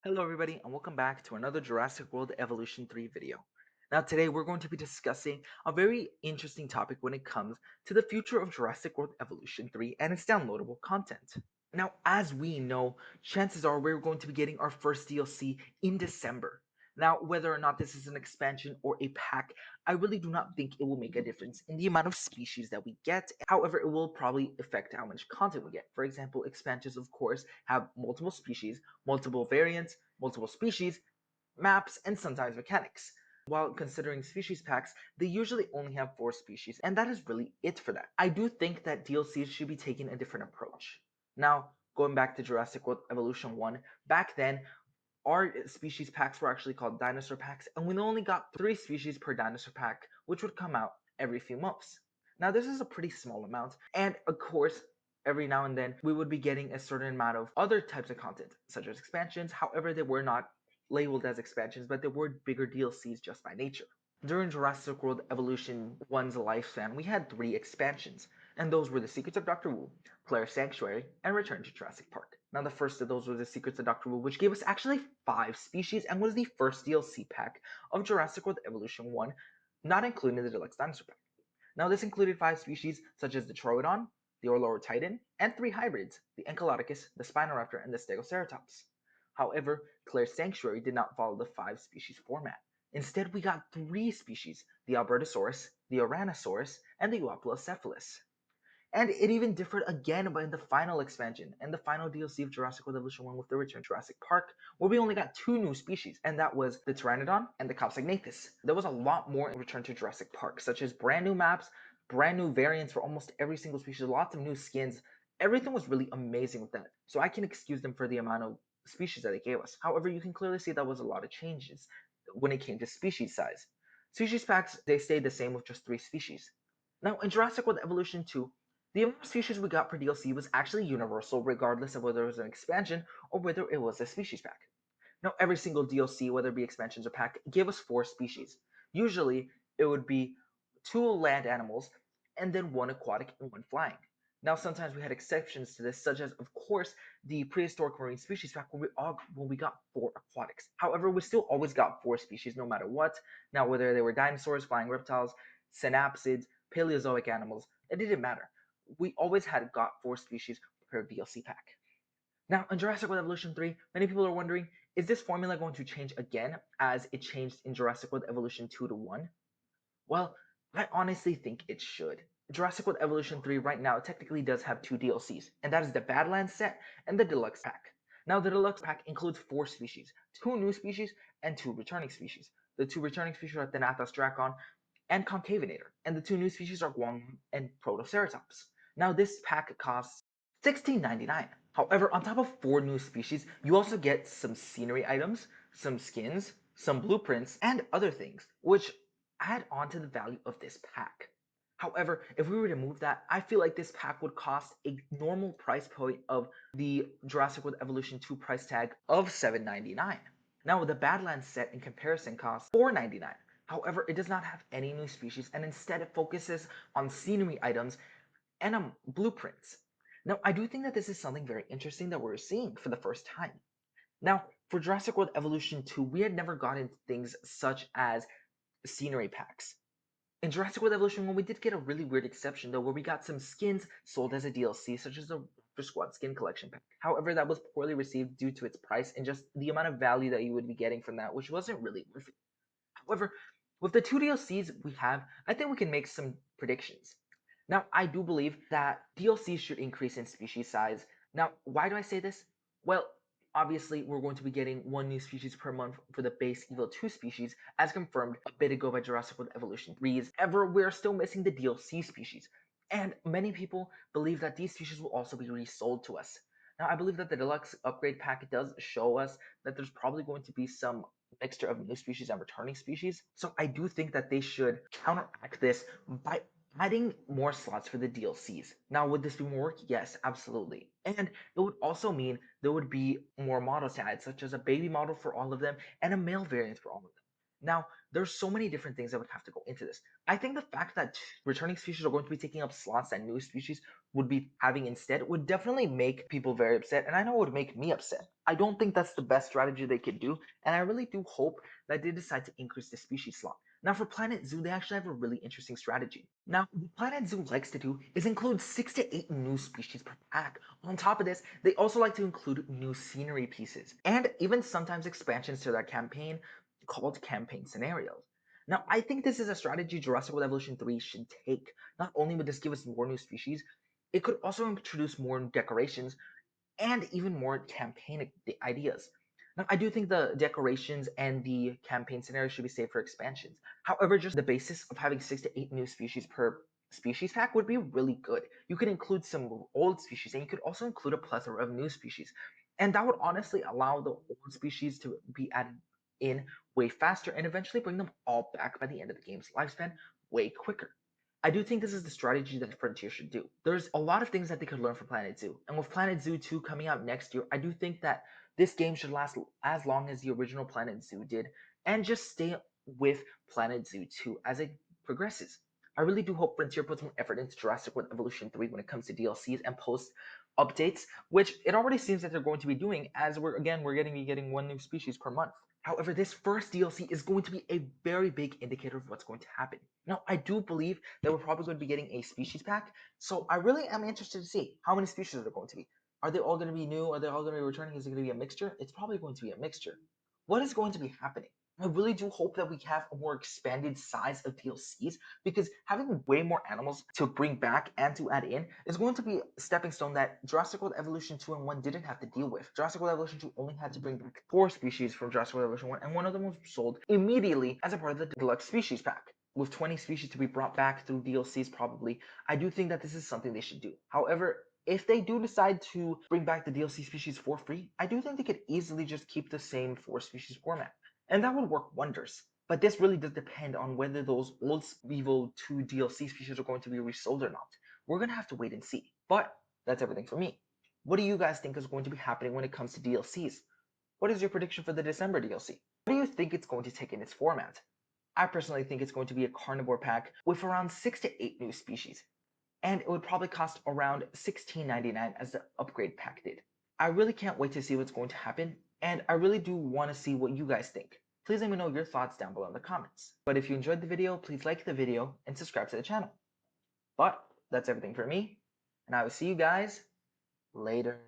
Hello everybody and welcome back to another Jurassic World Evolution 3 video. Now today we're going to be discussing a very interesting topic when it comes to the future of Jurassic World Evolution 3 and its downloadable content. Now as we know, chances are we're going to be getting our first DLC in December. Now whether or not this is an expansion or a pack, I really do not think it will make a difference in the amount of species that we get. However, it will probably affect how much content we get. For example, expansions of course have multiple species, multiple variants, multiple species, maps, and sometimes mechanics. While considering species packs, they usually only have 4 species, and that is really it for that. I do think that DLCs should be taking a different approach. Now, going back to Jurassic World Evolution 1, back then, our species packs were actually called dinosaur packs, and we only got 3 species per dinosaur pack, which would come out every few months. Now, this is a pretty small amount, and of course, every now and then we would be getting a certain amount of other types of content, such as expansions. However, they were not labeled as expansions, but they were bigger DLCs just by nature. During Jurassic World Evolution 1's lifespan, we had 3 expansions, and those were The Secrets of Dr. Wu, Claire's Sanctuary, and Return to Jurassic Park. Now, the first of those was The Secrets of Dr. Wu, which gave us actually 5 species and was the first DLC pack of Jurassic World Evolution 1, not including the Deluxe Dinosaur Pack. Now, this included 5 species such as the Troodon, the Orlorotitan, and 3 hybrids, the Encolodicus, the Spinoraptor, and the Stegoceratops. However, Claire's Sanctuary did not follow the 5 species format. Instead, we got 3 species, the Albertosaurus, the Oranosaurus, and the Euoplocephalus. And it even differed again in the final expansion and the final DLC of Jurassic World Evolution 1 with the Return to Jurassic Park, where we only got 2 new species, and that was the Pteranodon and the Compsognathus. There was a lot more in Return to Jurassic Park, such as brand new maps, brand new variants for almost every single species, lots of new skins. Everything was really amazing with that. So I can excuse them for the amount of species that they gave us. However, you can clearly see that was a lot of changes when it came to species size. Species packs, they stayed the same with just 3 species. Now, in Jurassic World Evolution 2, the amount of species we got per DLC was actually universal, regardless of whether it was an expansion or whether it was a species pack. Now, every single DLC, whether it be expansions or pack, gave us 4 species. Usually, it would be 2 land animals and then 1 aquatic and 1 flying. Now, sometimes we had exceptions to this, such as, of course, the prehistoric marine species pack when we got 4 aquatics. However, we still always got 4 species no matter what. Now, whether they were dinosaurs, flying reptiles, synapsids, Paleozoic animals, it didn't matter. We always had got 4 species per DLC pack. Now, in Jurassic World Evolution 3, many people are wondering, is this formula going to change again as it changed in Jurassic World Evolution 2 to 1? Well, I honestly think it should. Jurassic World Evolution 3 right now technically does have 2 DLCs, and that is the Badlands set and the Deluxe Pack. Now, the Deluxe Pack includes 4 species, 2 new species and 2 returning species. The 2 returning species are Thanatos Dracon and Concavinator, and the 2 new species are Guang and Protoceratops. Now, this pack costs $16.99. However, on top of 4 new species, you also get some scenery items, some skins, some blueprints, and other things, which add on to the value of this pack. However, if we were to move that, I feel like this pack would cost a normal price point of the Jurassic World Evolution 2 price tag of $7.99. Now, the Badlands set in comparison costs $4.99. However, it does not have any new species, and instead it focuses on scenery items and blueprints. Now, I do think that this is something very interesting that we're seeing for the first time. Now, for Jurassic World Evolution 2, we had never gotten things such as scenery packs. In Jurassic World Evolution 1, we did get a really weird exception, though, where we got some skins sold as a DLC, such as the Raptor Squad skin collection pack. However, that was poorly received due to its price and just the amount of value that you would be getting from that, which wasn't really worth it. However, with the 2 DLCs we have, I think we can make some predictions. Now, I do believe that DLCs should increase in species size. Now, why do I say this? Well, obviously, we're going to be getting 1 new species per month for the base Evil 2 species, as confirmed a bit ago by Jurassic World Evolution 3's. However, we're still missing the DLC species, and many people believe that these species will also be resold to us. Now, I believe that the Deluxe Upgrade Pack does show us that there's probably going to be some mixture of new species and returning species. So I do think that they should counteract this by adding more slots for the DLCs. Now, would this be more work? Yes, absolutely. And it would also mean there would be more models to add, such as a baby model for all of them and a male variant for all of them. Now, there's so many different things that would have to go into this. I think the fact that returning species are going to be taking up slots that new species would be having instead would definitely make people very upset, and I know it would make me upset. I don't think that's the best strategy they could do, and I really do hope that they decide to increase the species slot. Now, for Planet Zoo, they actually have a really interesting strategy. Now, what Planet Zoo likes to do is include 6 to 8 new species per pack. On top of this, they also like to include new scenery pieces, and even sometimes expansions to their campaign called campaign scenarios. Now, I think this is a strategy Jurassic World Evolution 3 should take. Not only would this give us more new species, it could also introduce more decorations and even more campaign ideas. Now, I do think the decorations and the campaign scenario should be saved for expansions. However, just the basis of having 6 to 8 new species per species pack would be really good. You could include some old species, and you could also include a plethora of new species. And that would honestly allow the old species to be added in way faster and eventually bring them all back by the end of the game's lifespan way quicker. I do think this is the strategy that Frontier should do. There's a lot of things that they could learn from Planet Zoo, and with Planet Zoo 2 coming out next year, I do think that this game should last as long as the original Planet Zoo did, and just stay with Planet Zoo 2 as it progresses. I really do hope Frontier puts more effort into Jurassic World Evolution 3 when it comes to DLCs and post updates, which it already seems that they're going to be doing, as we're getting one new species per month. However, this first DLC is going to be a very big indicator of what's going to happen. Now, I do believe that we're probably going to be getting a species pack, so I really am interested to see how many species are there going to be. Are they all going to be new? Are they all going to be returning? Is it going to be a mixture? It's probably going to be a mixture. What is going to be happening? I really do hope that we have a more expanded size of DLCs, because having way more animals to bring back and to add in is going to be a stepping stone that Jurassic World Evolution 2 and 1 didn't have to deal with. Jurassic World Evolution 2 only had to bring back 4 species from Jurassic World Evolution 1, and one of them was sold immediately as a part of the Deluxe Species Pack. With 20 species to be brought back through DLCs probably, I do think that this is something they should do. However, if they do decide to bring back the DLC species for free, I do think they could easily just keep the same 4 species format, and that would work wonders. But this really does depend on whether those old Evo 2 DLC species are going to be resold or not. We're going to have to wait and see. But that's everything for me. What do you guys think is going to be happening when it comes to DLCs? What is your prediction for the December DLC? What do you think it's going to take in its format? I personally think it's going to be a carnivore pack with around 6 to 8 new species, and it would probably cost around $16.99 as the upgrade pack did. I really can't wait to see what's going to happen, and I really do want to see what you guys think. Please let me know your thoughts down below in the comments. But if you enjoyed the video, please like the video and subscribe to the channel. But that's everything for me, and I will see you guys later.